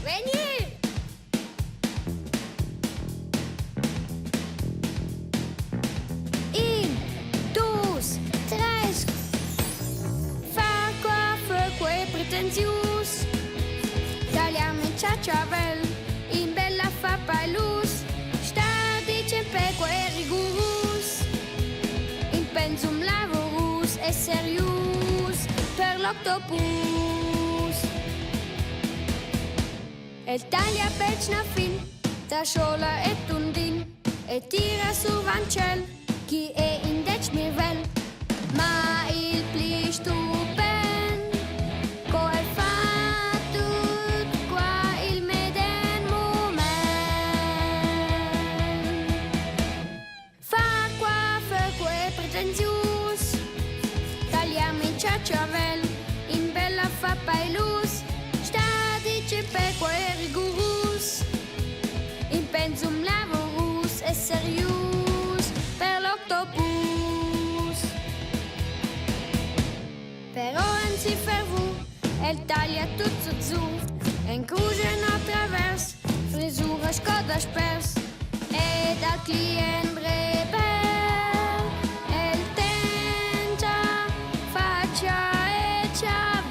Veni! Un, dos, tres. Fa qua, fă quei pretenzius. Tagliamo in ciaciavel, in bella fa pailus. Sta dice pe quei rigurus. In pensum lavorus e serius per l'octopus. El taglia pecna fin, tasciola e tundin, e tira su vancel, chi è in dec mirvel. Ma il pli stupend, co el fa tut qua il meden moment. Fa qua, fă quei pretenzius, tagliamo in ciaciavel, in bella fa pailus. Sta dice pe quei rigurus, in pensum lavorus e serius per l'octopus. Però en si fervu, el taglia tutto zu, en crugen a travers, frisura scoda spers, ed al client breber, el tenta faccia e ciavel.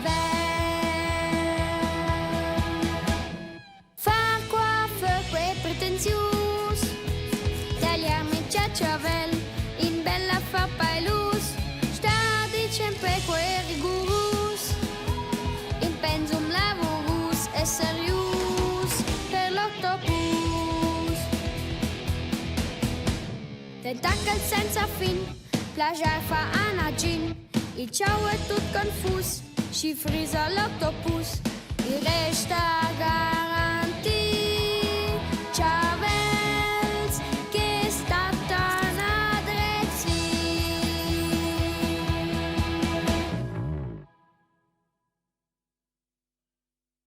Fa qua, fă quei pretenzius, tagliamo in ciaciavel, in bella fa pailus. Sta dicem pe quei rigurus, in pensum lavorus e serius per l'octopus. Tentakel senza fin, plagiar fa anagin, il ciao è tut confus, și frisa l'octopus.